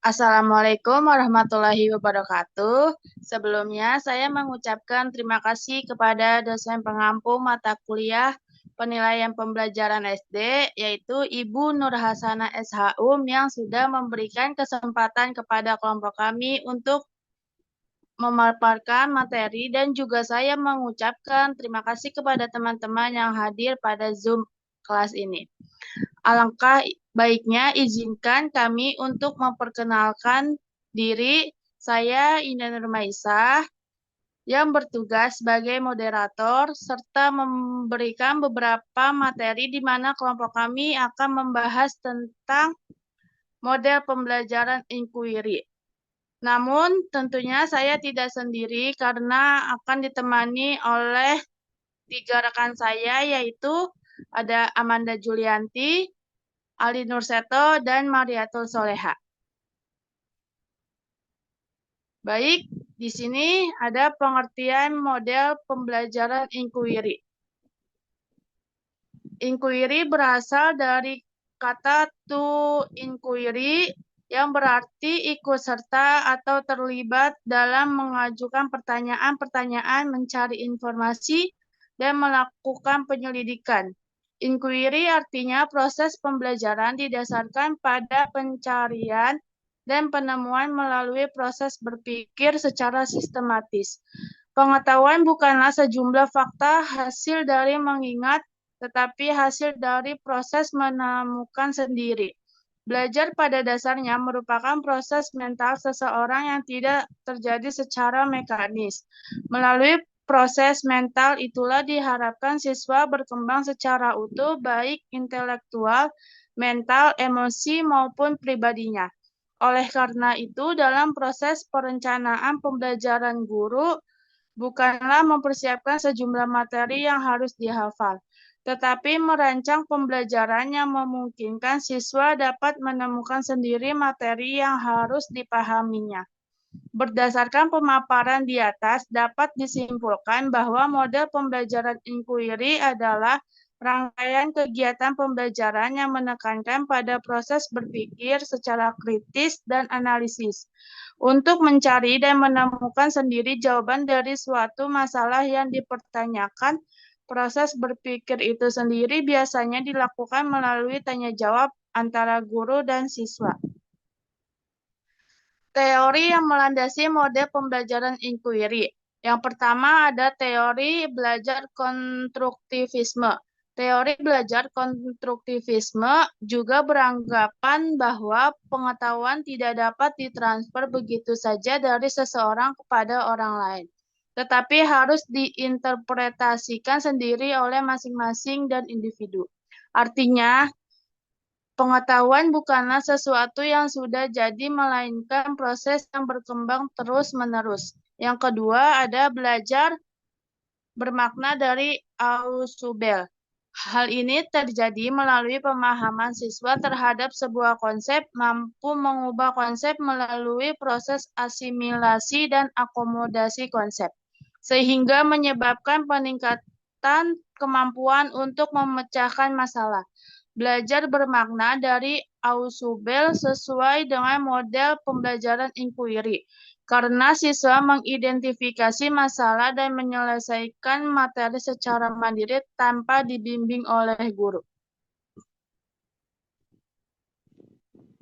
Assalamualaikum warahmatullahi wabarakatuh. Sebelumnya, saya mengucapkan terima kasih kepada dosen pengampu mata kuliah penilaian pembelajaran SD, yaitu Ibu Nur Hasana SHUM yang sudah memberikan kesempatan kepada kelompok kami untuk memaparkan materi dan juga saya mengucapkan terima kasih kepada teman-teman yang hadir pada Zoom kelas ini. Alangkah baiknya izinkan kami untuk memperkenalkan diri. Saya Indah Nurmaisah yang bertugas sebagai moderator serta memberikan beberapa materi di mana kelompok kami akan membahas tentang model pembelajaran inquiry. Namun tentunya saya tidak sendiri karena akan ditemani oleh tiga rekan saya yaitu ada Amanda Julianti, Ali Nurseto, dan Mariatul Soleha. Baik, di sini ada pengertian model pembelajaran inquiry. Inquiry berasal dari kata to inquiry yang berarti ikut serta atau terlibat dalam mengajukan pertanyaan-pertanyaan, mencari informasi, dan melakukan penyelidikan. Inquiry artinya proses pembelajaran didasarkan pada pencarian dan penemuan melalui proses berpikir secara sistematis. Pengetahuan bukanlah sejumlah fakta hasil dari mengingat, tetapi hasil dari proses menemukan sendiri. Belajar pada dasarnya merupakan proses mental seseorang yang tidak terjadi secara mekanis. Melalui proses mental itulah diharapkan siswa berkembang secara utuh, baik intelektual, mental, emosi, maupun pribadinya. Oleh karena itu, dalam proses perencanaan pembelajaran guru, bukanlah mempersiapkan sejumlah materi yang harus dihafal, tetapi merancang pembelajaran yang memungkinkan siswa dapat menemukan sendiri materi yang harus dipahaminya. Berdasarkan pemaparan di atas, dapat disimpulkan bahwa model pembelajaran inquiry adalah rangkaian kegiatan pembelajaran yang menekankan pada proses berpikir secara kritis dan analisis untuk mencari dan menemukan sendiri jawaban dari suatu masalah yang dipertanyakan. Proses berpikir itu sendiri biasanya dilakukan melalui tanya jawab antara guru dan siswa. Teori yang melandasi model pembelajaran inquiry. Yang pertama ada teori belajar konstruktivisme. Teori belajar konstruktivisme juga beranggapan bahwa pengetahuan tidak dapat ditransfer begitu saja dari seseorang kepada orang lain, tetapi harus diinterpretasikan sendiri oleh masing-masing dan individu. Artinya, pengetahuan bukanlah sesuatu yang sudah jadi, melainkan proses yang berkembang terus-menerus. Yang kedua ada belajar bermakna dari Ausubel. Hal ini terjadi melalui pemahaman siswa terhadap sebuah konsep, mampu mengubah konsep melalui proses asimilasi dan akomodasi konsep, sehingga menyebabkan peningkatan kemampuan untuk memecahkan masalah. Belajar bermakna dari Ausubel sesuai dengan model pembelajaran inquiry, karena siswa mengidentifikasi masalah dan menyelesaikan materi secara mandiri tanpa dibimbing oleh guru.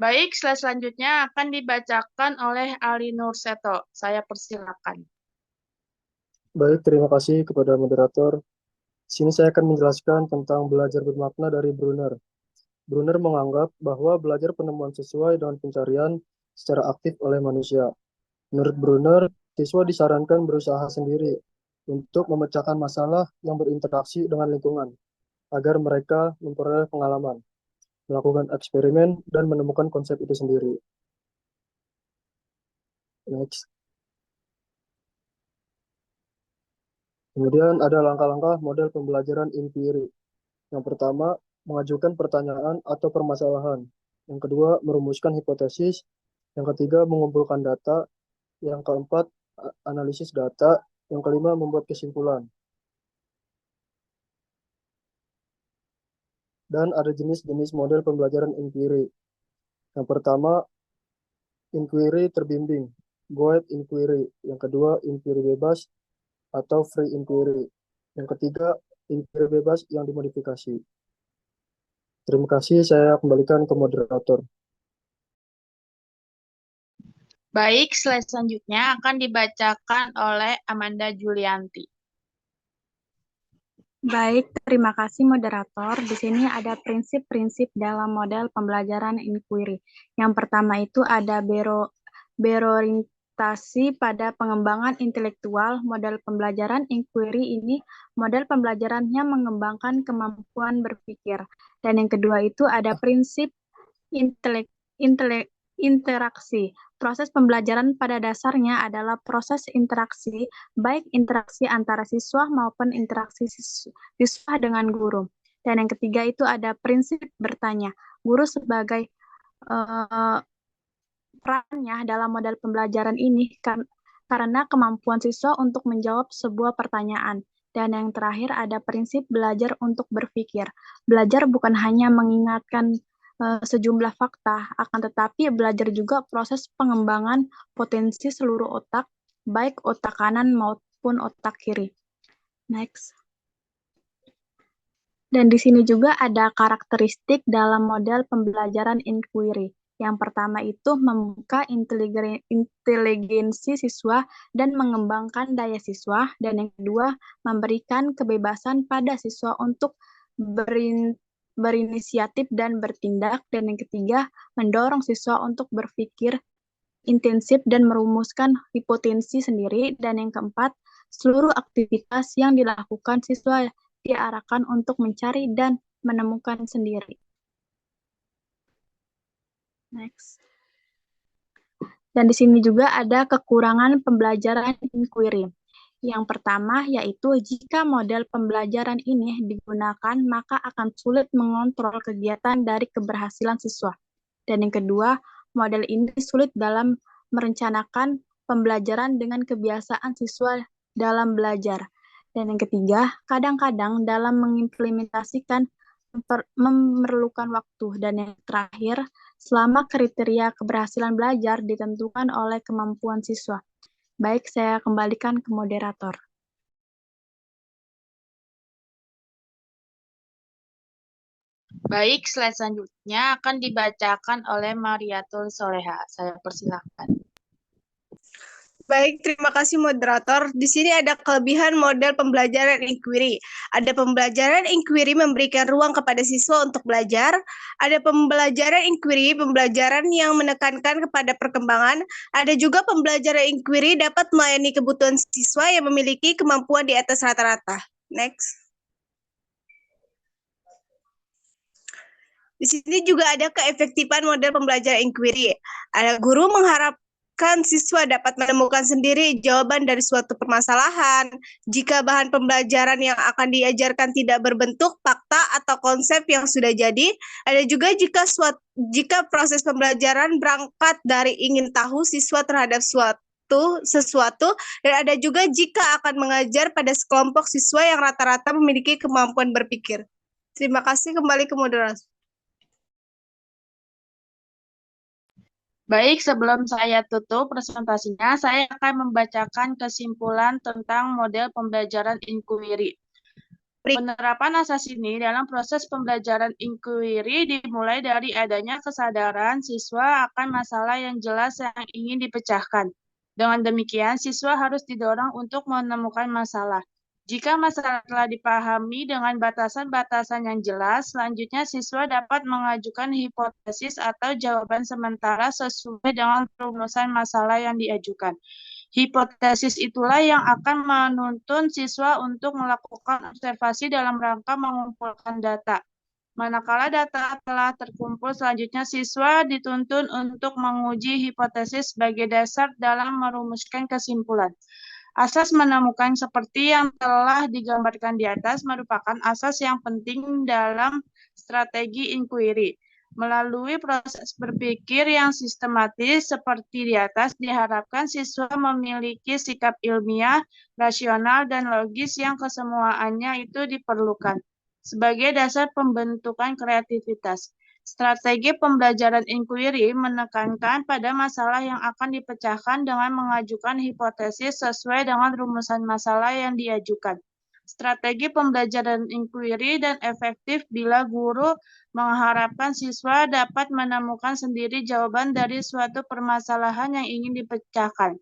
Baik, slide selanjutnya akan dibacakan oleh Ali Nurseto. Saya persilakan. Baik, terima kasih kepada moderator. Sini saya akan menjelaskan tentang belajar bermakna dari Brunner. Brunner menganggap bahwa belajar penemuan sesuai dengan pencarian secara aktif oleh manusia. Menurut Brunner, siswa disarankan berusaha sendiri untuk memecahkan masalah yang berinteraksi dengan lingkungan, agar mereka memperoleh pengalaman, melakukan eksperimen, dan menemukan konsep itu sendiri. Next. Kemudian ada langkah-langkah model pembelajaran empiri. Yang pertama, mengajukan pertanyaan atau permasalahan. Yang kedua, merumuskan hipotesis. Yang ketiga, mengumpulkan data. Yang keempat, analisis data. Yang kelima, membuat kesimpulan. Dan ada jenis-jenis model pembelajaran empiri. Yang pertama, inquiry terbimbing, guided inquiry. Yang kedua, inquiry bebas atau free inquiry. Yang ketiga, inquiry bebas yang dimodifikasi. Terima kasih, saya kembalikan ke moderator. Baik, slide selanjutnya akan dibacakan oleh Amanda Julianti. Baik, terima kasih moderator. Di sini ada prinsip-prinsip dalam model pembelajaran inquiry. Yang pertama itu ada berorientasi pada pengembangan intelektual. Model pembelajaran inquiry ini, model pembelajarannya mengembangkan kemampuan berpikir. Dan yang kedua itu ada prinsip interaksi. Proses pembelajaran pada dasarnya adalah proses interaksi, baik interaksi antara siswa maupun interaksi siswa dengan guru. Dan yang ketiga itu ada prinsip bertanya. Guru sebagai perannya dalam model pembelajaran ini karena kemampuan siswa untuk menjawab sebuah pertanyaan. Dan yang terakhir ada prinsip belajar untuk berpikir. Belajar bukan hanya mengingatkan sejumlah fakta, akan tetapi belajar juga proses pengembangan potensi seluruh otak, baik otak kanan maupun otak kiri. Next. Dan di sini juga ada karakteristik dalam model pembelajaran inquiry. Yang pertama itu membuka inteligensi siswa dan mengembangkan daya siswa. Dan yang kedua, memberikan kebebasan pada siswa untuk berinisiatif dan bertindak. Dan yang ketiga, mendorong siswa untuk berpikir intensif dan merumuskan hipotesis sendiri. Dan yang keempat, seluruh aktivitas yang dilakukan siswa diarahkan untuk mencari dan menemukan sendiri. Next. Dan di sini juga ada kekurangan pembelajaran inquiry. Yang pertama yaitu jika model pembelajaran ini digunakan, maka akan sulit mengontrol kegiatan dari keberhasilan siswa. Dan yang kedua, model ini sulit dalam merencanakan pembelajaran dengan kebiasaan siswa dalam belajar. Dan yang ketiga, kadang-kadang dalam mengimplementasikan memerlukan waktu. Dan yang terakhir, selama kriteria keberhasilan belajar ditentukan oleh kemampuan siswa. Baik, saya kembalikan ke moderator. Baik, slide selanjutnya akan dibacakan oleh Mariatul Soleha. Saya persilahkan. Baik, terima kasih moderator. Di sini ada kelebihan model pembelajaran inquiry. Ada pembelajaran inquiry memberikan ruang kepada siswa untuk belajar. Ada pembelajaran inquiry, pembelajaran yang menekankan kepada perkembangan. Ada juga pembelajaran inquiry dapat melayani kebutuhan siswa yang memiliki kemampuan di atas rata-rata. Next. Di sini juga ada keefektifan model pembelajaran inquiry. Ada guru mengharapkan siswa dapat menemukan sendiri jawaban dari suatu permasalahan. Jika bahan pembelajaran yang akan diajarkan tidak berbentuk fakta atau konsep yang sudah jadi, ada juga jika proses pembelajaran berangkat dari ingin tahu siswa terhadap sesuatu, dan ada juga jika akan mengajar pada sekelompok siswa yang rata-rata memiliki kemampuan berpikir. Terima kasih, kembali ke moderator. Baik, sebelum saya tutup presentasinya, saya akan membacakan kesimpulan tentang model pembelajaran inquiry. Penerapan asas ini dalam proses pembelajaran inquiry dimulai dari adanya kesadaran siswa akan masalah yang jelas yang ingin dipecahkan. Dengan demikian, siswa harus didorong untuk menemukan masalah. Jika masalah telah dipahami dengan batasan-batasan yang jelas, selanjutnya siswa dapat mengajukan hipotesis atau jawaban sementara sesuai dengan rumusan masalah yang diajukan. Hipotesis itulah yang akan menuntun siswa untuk melakukan observasi dalam rangka mengumpulkan data. Manakala data telah terkumpul, selanjutnya siswa dituntun untuk menguji hipotesis sebagai dasar dalam merumuskan kesimpulan. Asas menemukan seperti yang telah digambarkan di atas merupakan asas yang penting dalam strategi inquiry. Melalui proses berpikir yang sistematis seperti di atas, diharapkan siswa memiliki sikap ilmiah, rasional, dan logis yang kesemuaannya itu diperlukan sebagai dasar pembentukan kreativitas. Strategi pembelajaran inquiry menekankan pada masalah yang akan dipecahkan dengan mengajukan hipotesis sesuai dengan rumusan masalah yang diajukan. Strategi pembelajaran inquiry dan efektif bila guru mengharapkan siswa dapat menemukan sendiri jawaban dari suatu permasalahan yang ingin dipecahkan.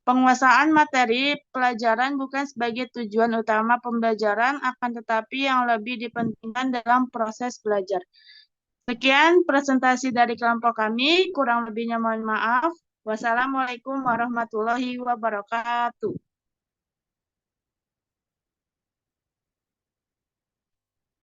Penguasaan materi pelajaran bukan sebagai tujuan utama pembelajaran, akan tetapi yang lebih dipentingkan dalam proses belajar. Sekian presentasi dari kelompok kami, kurang lebihnya mohon maaf. Wassalamualaikum warahmatullahi wabarakatuh.